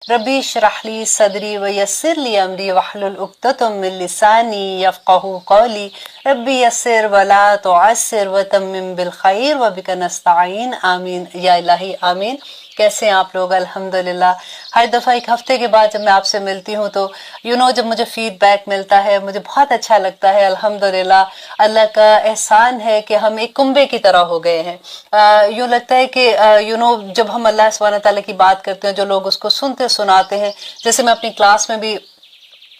रब्बी इश्रह ली सदरी व यस्सिर ली अमरी वहलुल उक़दतम मिन लिसानी यफ़क़हू क़ौली रब्बी यस्सिर व ला तुअस्सिर व तम्मिम बिल खैर व बिका नस्तईन आमीन या इलाही आमीन। कैसे हैं आप लोग? अल्हम्दुलिल्लाह। हर दफ़ा एक हफ्ते के बाद जब मैं आपसे मिलती हूँ तो जब मुझे फीडबैक मिलता है मुझे बहुत अच्छा लगता है। अल्हम्दुलिल्लाह अल्लाह का एहसान है कि हम एक कुंबे की तरह हो गए हैं। यूँ लगता है कि जब हम अल्लाह सुब्हानहू तआला की बात करते हैं, जो लोग उसको सुनाते हैं, जैसे मैं अपनी क्लास में भी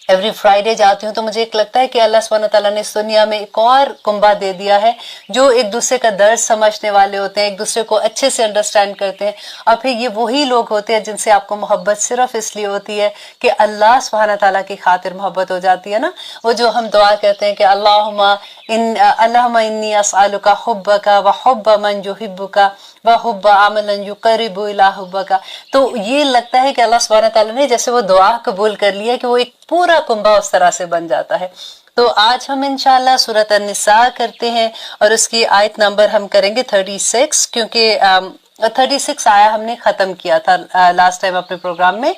एवरी फ्राइडे जाती हूँ, तो मुझे एक लगता है कि अल्लाह सुब्हानहू तआला ने इस दुनिया में एक और कुंबा दे दिया है जो एक दूसरे का दर्द समझने वाले होते हैं, एक दूसरे को अच्छे से अंडरस्टैंड करते हैं। और फिर ये वही लोग होते हैं जिनसे आपको मोहब्बत सिर्फ इसलिए होती है कि अल्लाह सुब्हानहू तआला की खातिर मोहब्बत हो जाती है ना। वो जो हम दुआ करते हैं कि अल्लाहुम्मा इन्नी अस्अलुका हुब्बका व हुब्ब मन युहिब्बुका व हुब्ब अमलन युक़र्रिबु इला हुब्बका। तो ये लगता है कि अल्लाह सुब्हानहू तआला ने जैसे वो दुआ कबूल कर लिया कि वो एक पूरा कुंबा उस तरह से बन जाता है। तो आज हम इंशाल्लाह सूरत अन-निसा करते हैं और उसकी आयत नंबर हम करेंगे 36, क्योंकि 36 आया हमने ख़त्म किया था लास्ट टाइम अपने प्रोग्राम में,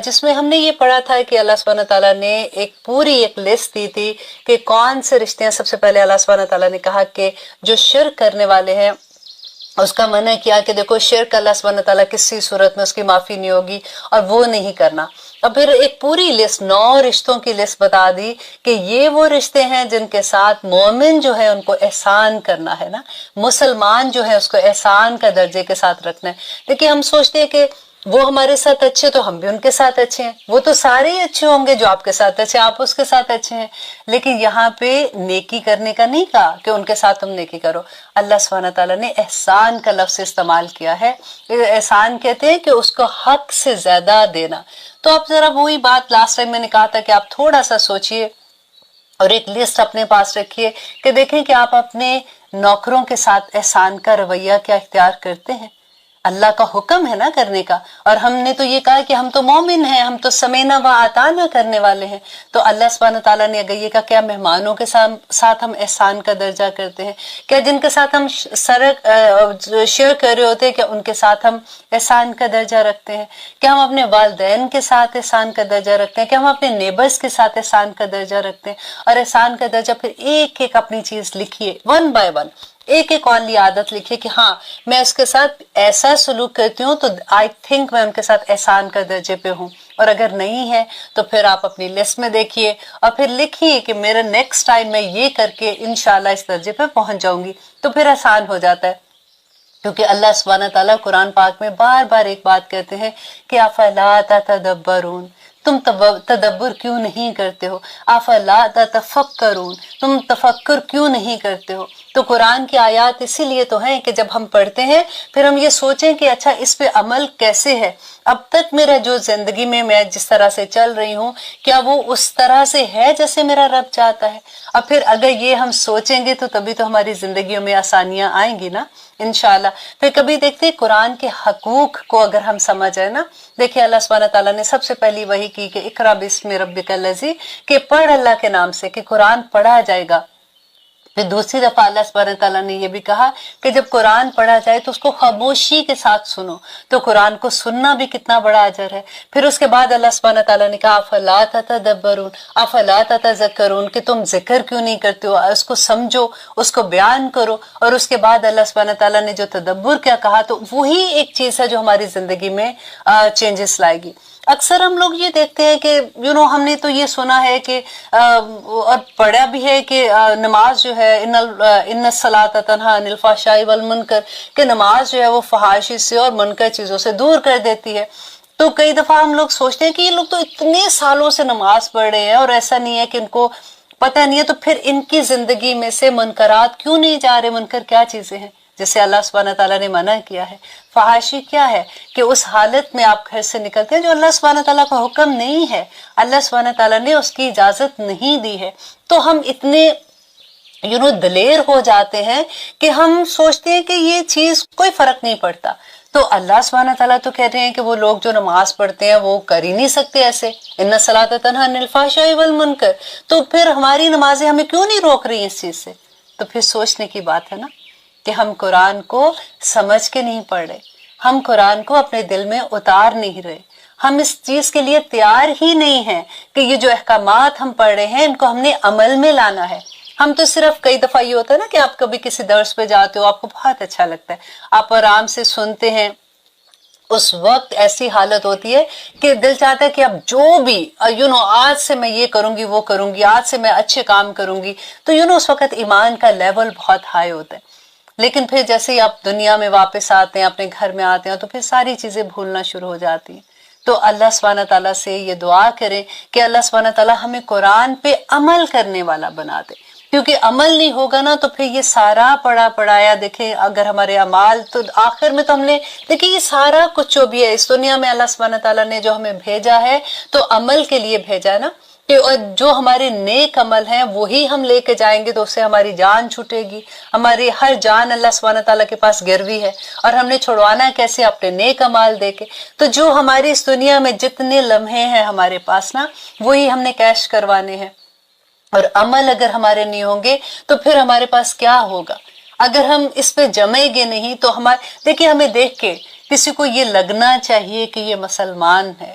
जिसमें हमने ये पढ़ा था कि अल्लाह सुब्हानहू तआला ने एक लिस्ट दी थी कि कौन से रिश्ते हैं। सबसे पहले अल्लाह सुब्हानहू तआला ने कहा कि जो शिर्क करने वाले हैं उसका मना किया कि देखो शिर्क अल्लाह सुब्हानहू तआला किसी सूरत में उसकी माफ़ी नहीं होगी और वो नहीं करना। अब फिर एक पूरी लिस्ट 9 रिश्तों की लिस्ट बता दी कि ये वो रिश्ते हैं जिनके साथ मोमिन जो है उनको एहसान करना है ना, मुसलमान जो है उसको एहसान का दर्जे के साथ रखना है। देखिए हम सोचते हैं कि वो हमारे साथ अच्छे तो हम भी उनके साथ अच्छे हैं, वो तो सारे ही अच्छे होंगे जो आपके साथ अच्छे, आप उसके साथ अच्छे हैं। लेकिन यहाँ पे नेकी करने का नहीं कहा कि उनके साथ तुम नेकी करो। अल्लाह सुब्हानहू तआला ने एहसान का लफ्ज़ इस्तेमाल किया है। एहसान कहते हैं कि उसको हक से ज्यादा देना। तो आप जरा वही बात लास्ट टाइम मैंने कहा था कि आप थोड़ा सा सोचिए और एक लिस्ट अपने पास रखिए कि देखें कि आप अपने नौकरों के साथ एहसान का रवैया क्या इख्तियार करते हैं। अल्लाह का हुक्म है ना करने का, और हमने तो ये कहा कि हम तो मोमिन हैं, हम तो समेना व आताना करने वाले हैं। तो अल्लाह सुब्हानहू तआला ने अगर ये कहा क्या मेहमानों के साथ हम एहसान का दर्जा करते हैं, क्या जिनके साथ हम शेयर कर रहे होते हैं क्या उनके साथ हम एहसान का दर्जा रखते हैं? क्या हम अपने वालिदैन के साथ एहसान का दर्जा रखते हैं? क्या हम अपने नेबर्स के साथ एहसान का दर्जा रखते हैं? और एहसान का दर्जा फिर एक एक अपनी चीज लिखिए, 1 बाय 1 एक एक वाली आदत लिखिए कि हाँ मैं उसके साथ ऐसा सलूक करती हूँ तो आई थिंक मैं उनके साथ एहसान का दर्जे पे हूँ। और अगर नहीं है तो फिर आप अपनी लिस्ट में देखिए और फिर लिखिए कि मेरा नेक्स्ट टाइम मैं ये करके इंशाल्लाह इस दर्जे पे पहुंच जाऊंगी। तो फिर आसान हो जाता है, क्योंकि अल्लाह सुब्हानहू तआला कुरान पाक में बार बार एक बात कहते हैं कि अफला तदब्बरून, तुम तदब्बर क्यों नहीं करते हो? अफला ततफक्करून, तुम तफक्कुर क्यों नहीं करते हो? तो कुरान की आयत इसीलिए तो है कि जब हम पढ़ते हैं फिर हम ये सोचें कि अच्छा इस पे अमल कैसे है। अब तक मेरा जो जिंदगी में मैं जिस तरह से चल रही हूँ क्या वो उस तरह से है जैसे मेरा रब चाहता है? अब फिर अगर ये हम सोचेंगे तो तभी तो हमारी जिंदगियों में आसानियां आएंगी ना इंशाल्लाह। फिर कभी देखते कुरान के हकूक को अगर हम समझ आए ना, देखिए अल्लाह सुब्हानहू तआला ने सबसे पहली वही की कि इकरा बिस्मि रब्बिकल लज़ी, कि पढ़ अल्लाह के नाम से, कि कुरान पढ़ा जाएगा। फिर दूसरी दफा अल्लाह सुब्हानहू तआला ने यह भी कहा कि जब कुरान पढ़ा जाए तो उसको खामोशी के साथ सुनो। तो कुरान को सुनना भी कितना बड़ा अजर है। फिर उसके बाद अल्लाह सुब्हानहू तआला ने कहा अफला ततदब्बरून अफला ततज़क्करून, कि तुम जिक्र क्यों नहीं करते हो, उसको समझो, उसको बयान करो। और उसके बाद अल्लाह सुब्हानहू तआला ने जो तदब्बुर क्या कहा, तो वही एक चीज है जो हमारी जिंदगी में चेंजेस लाएगी। अक्सर हम लोग ये देखते हैं कि हमने तो ये सुना है कि और पढ़ा भी है कि नमाज जो है इन्ना सलात तन्हा अनिल फहशाई वल मुनकर, कि नमाज जो है वो फहाशी से और मुनकर चीजों से दूर कर देती है। तो कई दफा हम लोग सोचते हैं कि ये लोग तो इतने सालों से नमाज पढ़ रहे हैं और ऐसा नहीं है कि इनको पता नहीं है, तो फिर इनकी जिंदगी में से मुनकरात क्यों नहीं जा रहे? मुनकर क्या चीजें हैं जिसे अल्लाह सुब्हानहू तआला ने मना किया है? फहाशी क्या है कि उस हालत में आप घर से निकलते हैं जो अल्लाह सुब्हानहू तआला का हुक्म नहीं है, अल्लाह सुब्हानहू तआला ने उसकी इजाजत नहीं दी है। तो हम इतने दलेर हो जाते हैं कि हम सोचते हैं कि ये चीज कोई फर्क नहीं पड़ता। तो अल्लाह सुब्हानहू तआला तो कह रहे हैं कि वो लोग जो नमाज पढ़ते हैं वो कर ही नहीं सकते ऐसे, इन्ना सलात तन्हा अनिल फहशाई वल मुनकर। तो फिर हमारी नमाजें हमें क्यों नहीं रोक रही इस चीज से? तो फिर सोचने की बात है ना कि हम कुरान को समझ के नहीं पढ़ रहे, हम कुरान को अपने दिल में उतार नहीं रहे, ہم اس چیز کے لیے تیار ہی نہیں ہیں کہ یہ جو احکامات ہم پڑھ رہے ہیں ان کو ہم نے عمل میں لانا ہے۔ ہم تو صرف کئی دفعہ یہ ہوتا ہے نا کہ آپ کبھی کسی درس پہ جاتے ہو، آپ کو بہت اچھا لگتا ہے، آپ آرام سے سنتے ہیں، اس وقت ایسی حالت ہوتی ہے کہ دل چاہتا ہے کہ اب جو بھی آج سے میں یہ کروں گی وہ کروں گی، آج سے میں اچھے کام کروں گی، تو اس وقت ایمان کا لیول بہت ہائی ہوتا ہے۔ لیکن پھر جیسے ہی آپ دنیا میں واپس آتے ہیں، اپنے گھر میں آتے ہیں، تو پھر ساری چیزیں بھولنا شروع ہو جاتی ہیں۔ تو اللہ سبحانہ تعالیٰ سے یہ دعا کریں کہ اللہ سبحانہ تعالیٰ ہمیں قرآن پہ عمل کرنے والا بنا دے، کیونکہ عمل نہیں ہوگا نا تو پھر یہ سارا پڑھا پڑھایا، دیکھیں اگر ہمارے اعمال، تو آخر میں تو ہم نے دیکھیں یہ سارا کچھ جو بھی ہے اس دنیا میں اللہ سبحانہ تعالیٰ نے جو ہمیں بھیجا ہے تو عمل کے لیے بھیجا ہے نا، کہ جو ہمارے نیک عمل ہیں وہی ہم لے کے جائیں گے تو اس سے ہماری جان چھوٹے گی، ہماری ہر جان اللہ سبحانہ تعالیٰ کے پاس گروی ہے، اور ہم نے چھڑوانا ہے کیسے؟ اپنے نیک عمال دے کے۔ تو جو ہماری اس دنیا میں جتنے لمحے ہیں ہمارے پاس نا، وہی ہم نے کیش کروانے ہیں، اور عمل اگر ہمارے نہیں ہوں گے تو پھر ہمارے پاس کیا ہوگا؟ اگر ہم اس پہ جمیں گے نہیں تو دیکھیں ہمیں دیکھ کے کسی کو یہ لگنا چاہیے کہ یہ مسلمان ہے،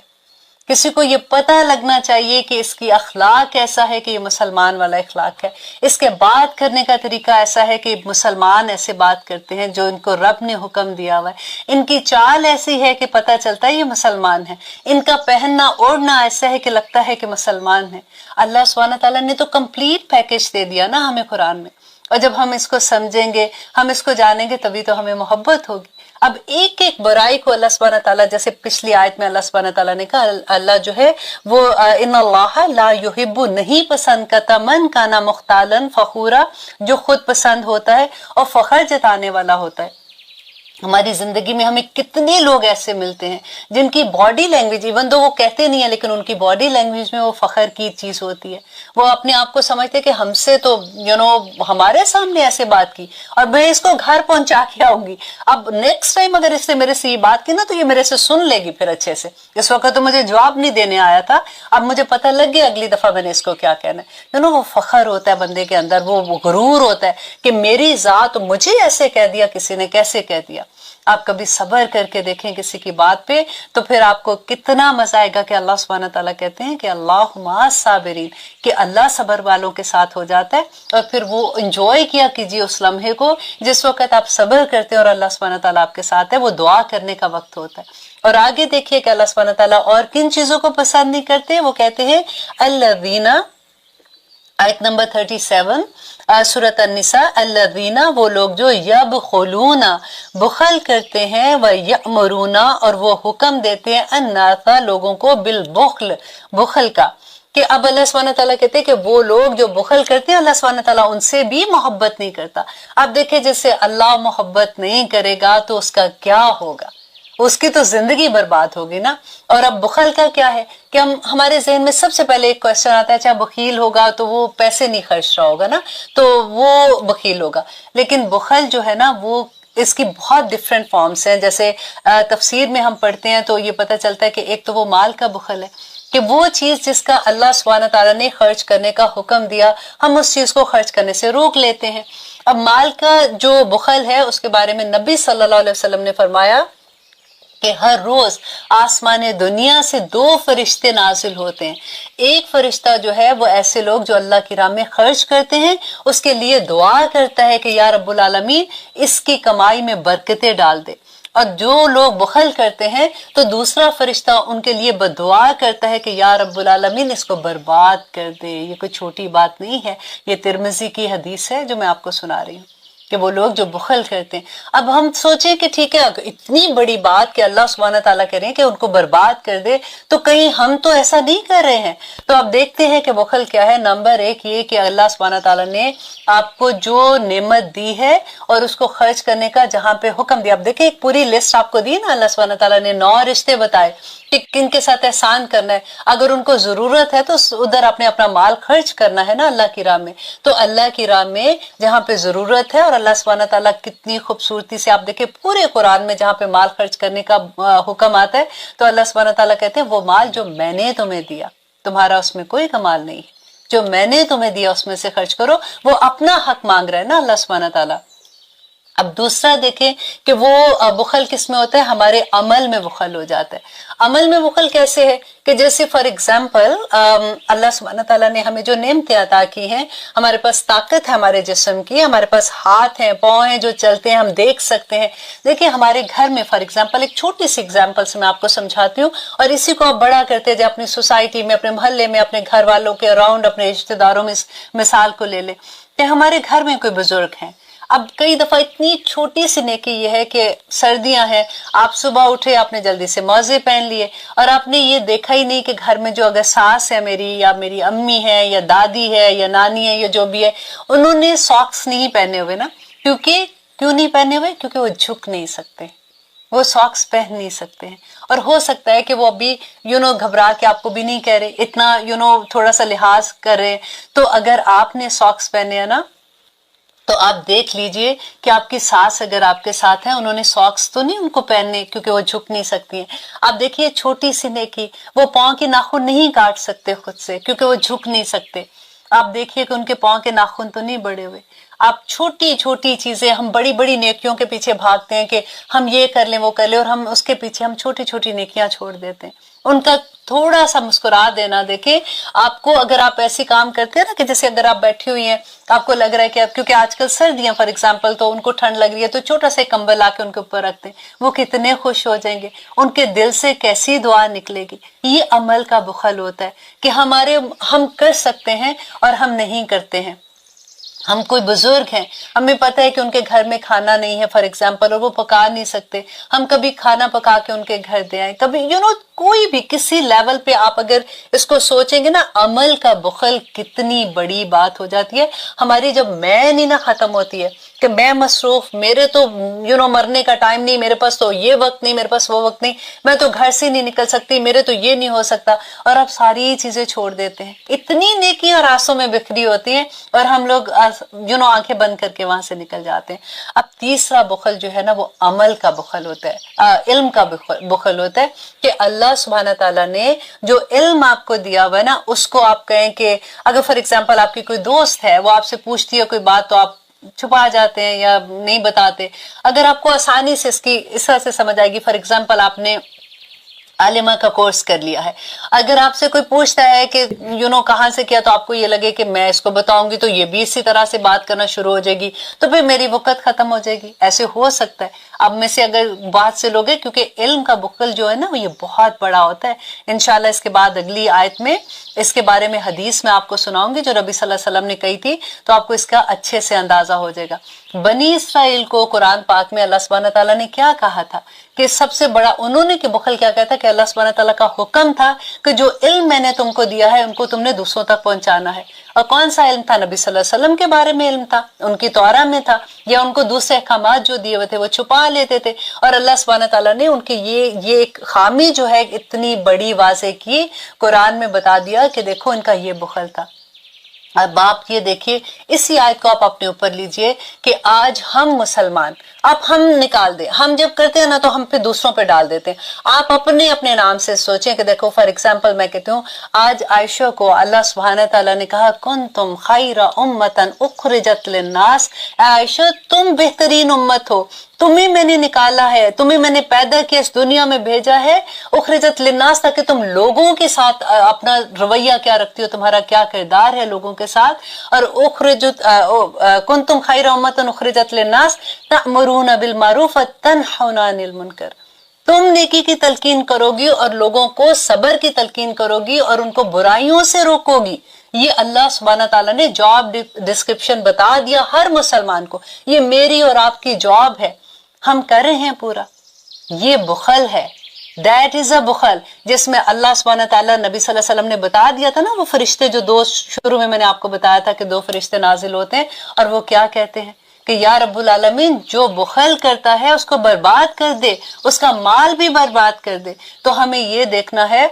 کسی کو یہ پتہ لگنا چاہیے کہ اس کی اخلاق ایسا ہے کہ یہ مسلمان والا اخلاق ہے، اس کے بات کرنے کا طریقہ ایسا ہے کہ مسلمان ایسے بات کرتے ہیں جو ان کو رب نے حکم دیا ہوا ہے، ان کی چال ایسی ہے کہ پتہ چلتا ہے یہ مسلمان ہے، ان کا پہننا اوڑھنا ایسا ہے کہ لگتا ہے کہ مسلمان ہے۔ اللہ سبحانہ تعالیٰ نے تو کمپلیٹ پیکج دے دیا نا ہمیں قرآن میں، اور جب ہم اس کو سمجھیں گے، ہم اس کو جانیں گے، تبھی تو ہمیں محبت ہوگی۔ اب ایک ایک برائی کو اللہ سبحانہ تعالیٰ، جیسے پچھلی آیت میں اللہ سبحانہ تعالیٰ نے کہا، اللہ جو ہے وہ ان اللہ لا یحب، نہیں پسند کرتا، من کانا مختالا فخورا، جو خود پسند ہوتا ہے اور فخر جتانے والا ہوتا ہے۔ ہماری زندگی میں ہمیں کتنے لوگ ایسے ملتے ہیں جن کی باڈی لینگویج، ایون دو وہ کہتے نہیں ہیں لیکن ان کی باڈی لینگویج میں وہ فخر کی چیز ہوتی ہے، وہ اپنے آپ کو سمجھتے کہ ہم سے تو ہمارے سامنے ایسے بات کی اور میں اس کو گھر پہنچا کے آؤں گی، اب نیکسٹ ٹائم اگر اس نے میرے سے یہ بات کی نا تو یہ میرے سے سن لے گی پھر اچھے سے، اس وقت تو مجھے جواب نہیں دینے آیا تھا، اب مجھے پتہ لگ گیا اگلی دفعہ میں نے اس کو کیا کہنا ہے۔ وہ فخر ہوتا ہے بندے کے اندر، وہ غرور ہوتا ہے کہ میری ذات، مجھے ایسے کہہ دیا، کسی نے کیسے کہہ دیا۔ آپ کبھی صبر کر کے دیکھیں کسی کی بات پہ تو پھر آپ کو کتنا مزہ آئے گا کہ اللہ سبحانہ تعالیٰ کہتے ہیں کہ اللہ مع الصابرین، کہ اللہ صبر والوں کے ساتھ ہو جاتا ہے، اور پھر وہ انجوائے کیا کیجیے اس لمحے کو جس وقت آپ صبر کرتے ہیں اور اللہ سبحانہ تعالیٰ آپ کے ساتھ ہے، وہ دعا کرنے کا وقت ہوتا ہے۔ اور آگے دیکھیے کہ اللہ سبحانہ تعالیٰ اور کن چیزوں کو پسند نہیں کرتے، وہ کہتے ہیں الذین، آیت نمبر 37 سورۃ النساء، الذین، وہ لوگ جو یبخلون، بخل کرتے ہیں، ویأمرون، اور وہ حکم دیتے ہیں، الناس، لوگوں کو، بالبخل، بخل کا، کہ اب اللہ سبحانہ تعالیٰ کہتے ہیں کہ وہ لوگ جو بخل کرتے ہیں اللہ سبحانہ تعالیٰ ان سے بھی محبت نہیں کرتا۔ اب دیکھیں جیسے اللہ محبت نہیں کرے گا تو اس کا کیا ہوگا، اس کی تو زندگی برباد ہوگی نا۔ اور اب بخل کا کیا ہے کہ ہمارے ذہن میں سب سے پہلے ایک کوشچن آتا ہے، اچھا بخیل ہوگا تو وہ پیسے نہیں خرچ رہا ہوگا نا، تو وہ بخیل ہوگا، لیکن بخل جو ہے نا وہ اس کی بہت ڈفرینٹ فارمز ہیں۔ جیسے تفسیر میں ہم پڑھتے ہیں تو یہ پتہ چلتا ہے کہ ایک تو وہ مال کا بخل ہے، کہ وہ چیز جس کا اللہ سبحانہ تعالیٰ نے خرچ کرنے کا حکم دیا، ہم اس چیز کو خرچ کرنے سے روک لیتے ہیں۔ اب مال کا جو بخل ہے اس کے بارے میں نبی صلی اللہ علیہ وسلم نے فرمایا کہ ہر روز آسمان دنیا سے 2 فرشتے نازل ہوتے ہیں، ایک فرشتہ جو ہے وہ ایسے لوگ جو اللہ کی راہ میں خرچ کرتے ہیں اس کے لیے دعا کرتا ہے کہ یا رب العالمین اس کی کمائی میں برکتیں ڈال دے، اور جو لوگ بخل کرتے ہیں تو دوسرا فرشتہ ان کے لیے بددعا کرتا ہے کہ یا رب العالمین اس کو برباد کر دے۔ یہ کوئی چھوٹی بات نہیں ہے، یہ ترمذی کی حدیث ہے جو میں آپ کو سنا رہی ہوں، کہ وہ لوگ جو بخل کرتے ہیں۔ اب ہم سوچیں کہ ٹھیک ہے اتنی بڑی بات کہ اللہ سبحانہ تعالیٰ کہہ رہے ہیں کہ ان کو برباد کر دے، تو کہیں ہم تو ایسا نہیں کر رہے ہیں؟ تو اب دیکھتے ہیں کہ بخل کیا ہے۔ نمبر 1 یہ کہ اللہ سبحانہ تعالیٰ نے آپ کو جو نعمت دی ہے اور اس کو خرچ کرنے کا جہاں پہ حکم دیا، اب دیکھیں ایک پوری لسٹ آپ کو دی نا، اللہ سبحانہ تعالیٰ نے 9 رشتے بتائے کہ کن کے ساتھ احسان کرنا ہے، اگر ان کو ضرورت ہے تو ادھر آپ نے اپنا مال خرچ کرنا ہے نا اللہ کی راہ میں۔ تو اللہ کی راہ میں جہاں پہ ضرورت ہے، اور اللہ سبحانہ تعالیٰ کتنی خوبصورتی سے آپ دیکھیں پورے قرآن میں جہاں پہ مال خرچ کرنے کا حکم آتا ہے تو اللہ سبحانہ تعالیٰ کہتے ہیں وہ مال جو میں نے تمہیں دیا، تمہارا اس میں کوئی کمال نہیں ہے، جو میں نے تمہیں دیا اس میں سے خرچ کرو۔ وہ اپنا حق مانگ رہا ہے نا اللہ سبحانہ تعالیٰ۔ अब दूसरा देखें कि वो बुखल किस में होता है, हमारे अमल में बुखल हो जाता है। अमल में बुखल कैसे है कि जैसे फॉर एग्जाम्पल अल्लाह सुब्हानहू तआला ने हमें जो नेमतें अता की हैं, हमारे पास ताकत है हमारे जिस्म की, हमारे पास हाथ हैं पाँव हैं जो चलते हैं, हम देख सकते हैं। देखिए हमारे घर में फॉर एग्जाम्पल, एक छोटी सी एग्जाम्पल से मैं आपको समझाती हूँ और इसी को आप बड़ा करते जाए अपनी सोसाइटी में, अपने मोहल्ले में, अपने घर वालों के अराउंड, अपने रिश्तेदारों में। मिसाल को ले ले कि हमारे घर में कोई बुजुर्ग हैं, अब कई दफा इतनी छोटी सी नेकी ये है कि सर्दियां हैं, आप सुबह उठे, आपने जल्दी से मोजे पहन लिए और आपने ये देखा ही नहीं कि घर में जो अगर सास है मेरी, या मेरी अम्मी है, या दादी है, या नानी है, या जो भी है, उन्होंने सॉक्स नहीं पहने हुए ना। क्यों नहीं पहने हुए? क्योंकि वो झुक नहीं सकते, वो सॉक्स पहन नहीं सकते हैं। और हो सकता है कि वो अभी घबरा के आपको भी नहीं कह रहे, इतना थोड़ा सा लिहाज कर रहे हैं। तो अगर आपने सॉक्स पहने हैं ना, तो आप देख लीजिए कि आपकी सास अगर आपके साथ है, उन्होंने सॉक्स तो नहीं उनको पहनने क्योंकि वो झुक नहीं सकती हैं। आप देखिए छोटी सी नेकी, वो पाँव के नाखून नहीं काट सकते खुद से क्योंकि वो झुक नहीं सकते। आप देखिए कि उनके पाँव के नाखून तो नहीं बड़े हुए। आप छोटी छोटी चीजें, हम बड़ी बड़ी नेकियों के पीछे भागते हैं कि हम ये कर लें वो कर लें, और हम उसके पीछे हम छोटी छोटी नेकियां छोड़ देते हैं। उनका थोड़ा सा मुस्कुरा देना, देखें आपको, अगर आप ऐसी काम करते हैं ना कि जैसे अगर आप बैठी हुई हैं, आपको लग रहा है कि आप, क्योंकि आजकल सर्दियां फॉर एग्जांपल, तो उनको ठंड लग रही है, तो छोटा सा कंबल लाके उनके ऊपर रखते हैं, वो कितने खुश हो जाएंगे, उनके दिल से कैसी दुआ निकलेगी। ये अमल का बुखल होता है कि हम कर सकते हैं और हम नहीं करते हैं। हम कोई बुजुर्ग हैं, हमें पता है कि उनके घर में खाना नहीं है फॉर एग्जाम्पल, और वो पका नहीं सकते, हम कभी खाना पका के उनके घर दे आए, कभी कोई भी किसी लेवल पे आप अगर इसको सोचेंगे ना, अमल का बुखल कितनी बड़ी बात हो जाती है हमारी। जब मैं नहीं ना खत्म होती है कि मैं मसरूफ, मेरे तो मरने का टाइम नहीं, मेरे पास तो ये वक्त नहीं, मेरे पास वो वक्त नहीं, मैं तो घर से नहीं निकल सकती, मेरे तो ये नहीं हो सकता, और आप सारी चीजें छोड़ देते हैं। इतनी नेकियां रास्तों में बिखरी होती हैं और हम लोग आंखें बंद करके वहां से निकल जाते हैं। अब तीसरा बुखल जो है ना, वो अमल का बुखल होता है, इल्म का बुखल होता है कि अल्लाह सुब्हानहू तआला ने जो इल्म आपको दिया हुआ है ना, उसको आप कहें कि अगर फॉर एग्जाम्पल आपकी कोई दोस्त है, वो आपसे पूछती है कोई बात, तो आप छुपा जाते हैं या नहीं बताते। अगर आपको आसानी से इसकी इस तरह से समझ आएगी, फॉर एग्जाम्पल आपने आलिमा का कोर्स कर लिया है, अगर आपसे कोई पूछता है कि कहाँ से किया, तो आपको ये लगे कि मैं इसको बताऊंगी तो ये भी इसी तरह से बात करना शुरू हो जाएगी, तो फिर मेरी वक़्त खत्म हो जाएगी। ऐसे हो सकता है अब में से अगर बात से लोगे, क्योंकि इल्म का बुखल जो है ना, वो ये बहुत बड़ा होता है। इंशाल्लाह इसके बाद अगली आयत में इसके बारे में हदीस में आपको सुनाऊंगी जो नबी सल्लल्लाहु अलैहि वसल्लम ने कही थी, तो आपको इसका अच्छे से अंदाजा हो जाएगा। बनी इसराइल को कुरान पाक में अल्लाह सुब्हानहू तआला ने क्या कहा था कि सबसे बड़ा उन्होंने कि बुखल क्या कहता कि अल्लाह सुब्हानहू तआला का हुक्म था कि जो इल्म मैंने तुमको दिया है उनको तुमने दूसरों तक पहुंचाना है। और कौन सा इल्म था? नबी सल्लल्लाहु अलैहि वसल्लम के बारे में इल्म था, उनकी तौरा में था, या उनको दूसरे अहकामात जो दिए हुए थे वो छुपा लेते थे। और अल्लाह सुब्हानहू तआला ने उनकी ये एक खामी जो है इतनी बड़ी वाज़े की, कुरान में बता दिया कि देखो इनका ये बुखल था। अब आप ये देखिए, इसी आयत को आप अपने ऊपर लीजिए कि आज हम मुसलमान, अब हम निकाल दे, हम जब करते हैं ना तो हम फिर दूसरों पे डाल देते हैं। आप अपने अपने नाम से सोचें कि देखो फॉर एग्जांपल मैं कहती हूँ, आज आयशा को अल्लाह सुब्हानहू तआला ने कहा कुंतुम खैरा उम्मतन उखरिजत लिन्नास, आयशा तुम बेहतरीन उम्मत हो, तुम्हें मैंने निकाला है, तुम्हें मैंने पैदा किया, इस दुनिया में भेजा है, उखरिजत लिन्नास, ताकि तुम लोगों के साथ अपना रवैया क्या रखती हो, तुम्हारा क्या किरदार है लोगों के साथ। और उखरिजत कुंतुम खैरा उम्मतन उखरिजत लिन्नास तअमुरूना बिल मारूफ व तनहौना अनिल मुनकर, तुम नेकी की तलकीन करोगी और लोगों को सब्र की तलकीन करोगी और उनको बुराइयों से रोकोगी। ये अल्लाह सुब्हानहू तआला ने जॉब डिस्क्रिप्शन बता दिया हर मुसलमान को, ये मेरी और आपकी जॉब है, हम कर रहे हैं पूरा। ये बुखल है, दैट इज अ बुखल, जिसमें अल्लाह सुब्हानहू तआला नबी सल्लल्लाहु अलैहि वसल्लम ने बता दिया था ना, वो फरिश्ते जो दो, शुरू में मैंने आपको बताया था कि 2 फरिश्ते नाजिल होते हैं और वो क्या कहते हैं कि या रब्बुल आलमीन, जो बुखल करता है उसको बर्बाद कर दे, उसका माल भी बर्बाद कर दे। तो हमें ये देखना है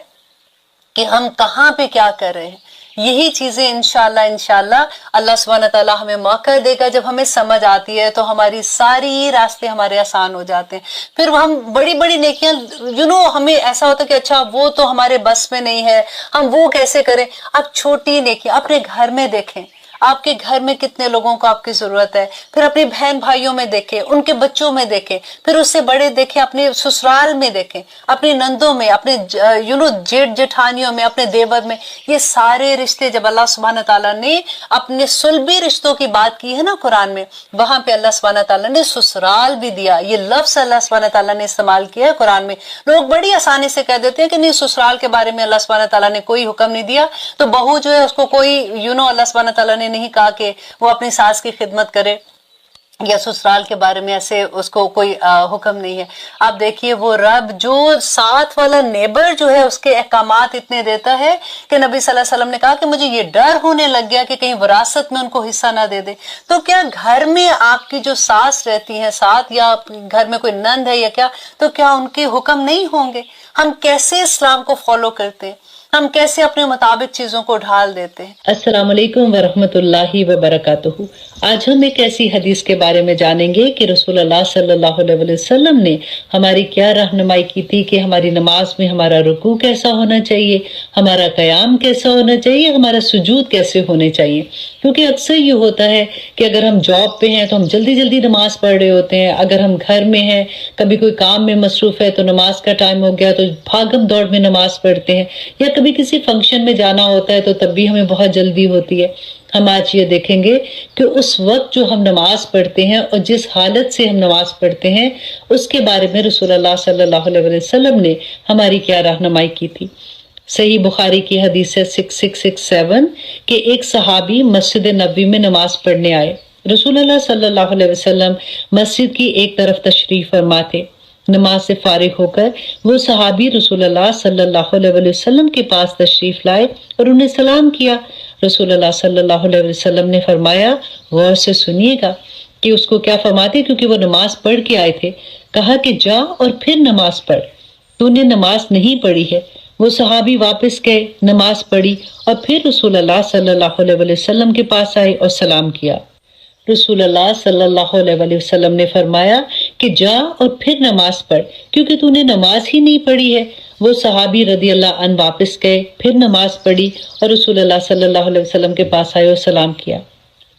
कि हम कहाँ पे क्या कर रहे हैं। यही चीजें इंशाल्लाह अल्लाह सुब्हानहू तआला हमें मौका देगा, जब हमें समझ आती है तो हमारी सारी रास्ते हमारे आसान हो जाते हैं। फिर हम बड़ी बड़ी नेकियां हमें ऐसा होता है कि अच्छा वो तो हमारे बस में नहीं है, हम वो कैसे करें। अब छोटी नेकियां अपने घर में देखें, آپ کے گھر میں کتنے لوگوں کو آپ کی ضرورت ہے، پھر اپنے بہن بھائیوں میں دیکھیں، ان کے بچوں میں دیکھیں، پھر اس سے بڑے دیکھیں اپنے سسرال میں دیکھیں، اپنی نندوں میں، اپنے جیٹ جٹھانیوں میں، اپنے دیور میں. یہ سارے رشتے جب اللہ سبحانہ تعالیٰ نے اپنے صلبی رشتوں کی بات کی ہے نا قرآن میں، وہاں پہ اللہ سبحانہ تعالیٰ نے سسرال بھی دیا. یہ لفظ اللہ سبحانہ تعالیٰ نے استعمال کیا ہے قرآن میں. لوگ بڑی آسانی سے کہہ دیتے ہیں کہ نہیں، سسرال کے بارے میں اللہ سبحانہ تعالیٰ نے کوئی حکم نہیں دیا، تو بہو جو ہے اس کو کوئی اللہ سبحانہ تعالیٰ نے نہیں کہا کہ وہ اپنی ساس کی خدمت کرے، یا سسرال کے بارے میں ایسے اس کو کوئی حکم نہیں ہے. آپ دیکھیے وہ رب جو ساتھ والا نیبر جو ہے اس کے احکامات اتنے دیتا ہے کہ نبی صلی اللہ علیہ وسلم نے کہا کہ مجھے یہ ڈر ہونے لگ گیا کہ کہیں وراثت میں ان کو حصہ نہ دے دے. تو کیا گھر میں آپ کی جو ساس رہتی ہیں ساتھ، یا گھر میں کوئی نند ہے یا کیا، تو کیا ان کے حکم نہیں ہوں گے؟ ہم کیسے اسلام کو فالو کرتے ہیں، ہم کیسے اپنے مطابق چیزوں کو ڈھال دیتے ہیں. السلام علیکم ورحمۃ اللہ وبرکاتہ. آج ہم ایک ایسی حدیث کے بارے میں جانیں گے کہ رسول اللہ صلی اللہ علیہ وسلم نے ہماری کیا رہنمائی کی تھی کہ ہماری نماز میں ہمارا رکوع کیسا ہونا چاہیے، ہمارا قیام کیسا ہونا چاہیے، ہمارا سجود کیسے ہونے چاہیے. کیونکہ اکثر یہ ہوتا ہے کہ اگر ہم جاب پہ ہیں تو ہم جلدی جلدی نماز پڑھ رہے ہوتے ہیں، اگر ہم گھر میں ہیں کبھی کوئی کام میں مصروف ہے تو نماز کا ٹائم ہو گیا تو بھاگم دوڑ میں نماز پڑھتے ہیں، یا کبھی کسی فنکشن میں جانا ہوتا ہے تو تب بھی ہمیں بہت جلدی ہوتی ہے. ہم آج یہ دیکھیں گے کہ اس وقت جو ہم نماز پڑھتے ہیں اور جس حالت سے ہم نماز پڑھتے ہیں اس کے بارے میں رسول اللہ صلی اللہ علیہ وسلم نے ہماری کیا رہنمائی کی تھی. صحیح بخاری کی حدیث ہے 6667 کہ ایک صحابی مسجد نبوی میں نماز پڑھنے آئے. رسول اللہ صلی اللہ علیہ وسلم مسجد کی ایک طرف تشریف فرما تھے. نماز سے فارغ ہو کر وہ صحابی رسول اللہ صلی اللہ علیہ وسلم کے پاس تشریف لائے اور انہیں سلام کیا. رسول اللہ صلی اللہ علیہ وسلم نے فرمایا، غور سے سنیے گا کہ اس کو کیا فرماتے، کیونکہ وہ نماز پڑھ کے آئے تھے. کہا کہ جا اور پھر نماز پڑھ، تو نے نماز نہیں پڑھی ہے. وہ صحابی واپس گئے، نماز پڑھی اور پھر رسول اللہ صلی اللہ علیہ وسلم کے پاس آئے اور سلام کیا. رسول اللہ صلی اللہ علیہ وسلم نے فرمایا کہ جا اور پھر نماز پڑھ، کیونکہ تو نے نماز ہی نہیں پڑھی ہے. وہ صحابی رضی اللہ عنہ واپس گئے، پھر نماز پڑھی اور رسول اللہ صلی اللہ علیہ وسلم کے پاس آئے اور سلام کیا.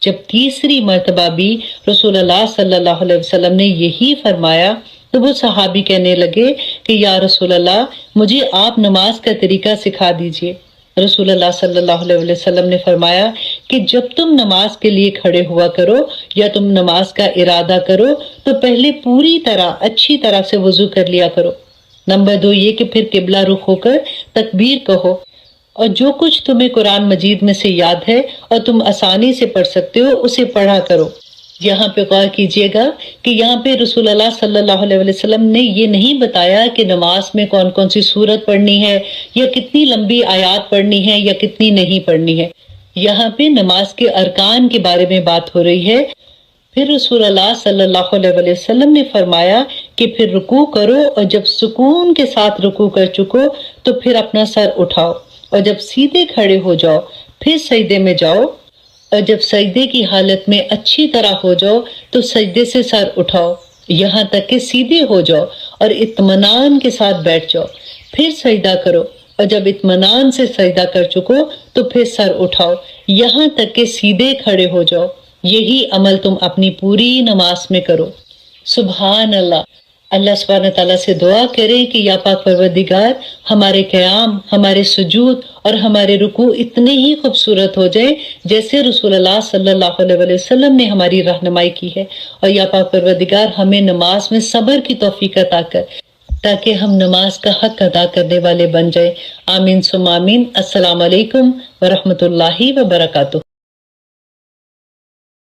جب تیسری مرتبہ بھی رسول اللہ صلی اللہ علیہ وسلم نے یہی فرمایا تو وہ صحابی کہنے لگے کہ یا رسول اللہ، مجھے آپ نماز کا طریقہ سکھا دیجئے. رسول اللہ صلی اللہ علیہ وسلم نے فرمایا کہ جب تم نماز کے لیے کھڑے ہوا کرو یا تم نماز کا ارادہ کرو تو پہلے پوری طرح اچھی طرح سے وضو کر لیا کرو. نمبر 2 یہ کہ پھر قبلہ رخ ہو کر تکبیر کہو، اور جو کچھ تمہیں قرآن مجید میں سے یاد ہے اور تم آسانی سے پڑھ سکتے ہو اسے پڑھا کرو. یہاں پہ غور کیجئے گا کہ یہاں پہ رسول اللہ صلی اللہ علیہ وسلم نے یہ نہیں بتایا کہ نماز میں کون کون سی سورت پڑھنی ہے یا کتنی لمبی آیات پڑھنی ہے یا کتنی نہیں پڑھنی ہے. یہاں پہ نماز کے ارکان کے بارے میں بات ہو رہی ہے. پھر رسول اللہ صلی اللہ علیہ وسلم نے فرمایا کہ پھر رکوع کرو، اور جب سکون کے ساتھ رکوع کر چکو تو پھر اپنا سر اٹھاؤ، اور جب سیدھے کھڑے ہو جاؤ پھر سجدے میں جاؤ، اور جب سجدے کی حالت میں اچھی طرح ہو جاؤ تو سجدے سے سر اٹھاؤ یہاں تک کہ سیدھے ہو جاؤ اور اطمینان کے ساتھ بیٹھ جاؤ. پھر سجدہ کرو، اور جب اطمینان سے سجدہ کر چکو تو پھر سر اٹھاؤ یہاں تک کہ سیدھے کھڑے ہو جاؤ. یہی عمل تم اپنی پوری نماز میں کرو. سبحان اللہ. اللہ سبحانہ تعالیٰ سے دعا کریں کہ یا پاک پروردگار، ہمارے قیام، ہمارے سجود اور ہمارے رکوع اتنے ہی خوبصورت ہو جائیں جیسے رسول اللہ صلی اللہ علیہ وسلم نے ہماری رہنمائی کی ہے. اور یا پاک پروردگار ہمیں نماز میں صبر کی توفیق عطا کر تاکہ ہم نماز کا حق ادا کرنے والے بن جائیں. آمین ثم آمین. السلام علیکم ورحمۃ اللہ وبرکاتہ.